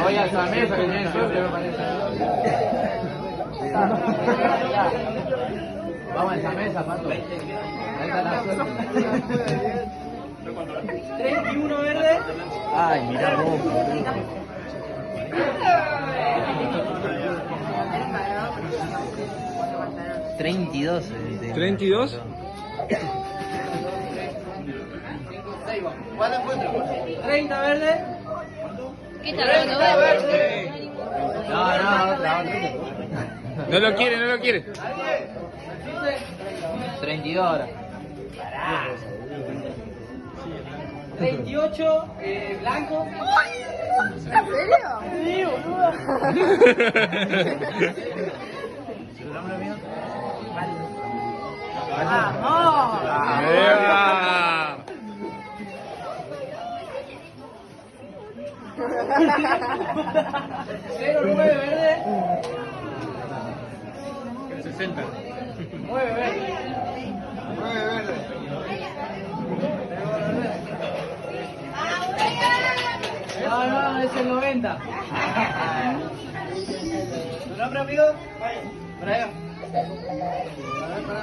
Voy a esa mesa que tiene suerte, me parece. Vamos a esa mesa, Pato. Ahí está la suerte. 31 verde. Ay, mirá vos, boludo. ¿32? 32. 30 verde. No, otra. No lo quiere, no lo quiere. 32 ahora. 28 blanco. ¿En serio? Sí, boludo. ¿Su nombre mío? ¡Vamos! ¡Eva! 09 verde. 60. 9 verde. No, es el 90. ¿Tu nombre, amigo? Brian. A ver, pará,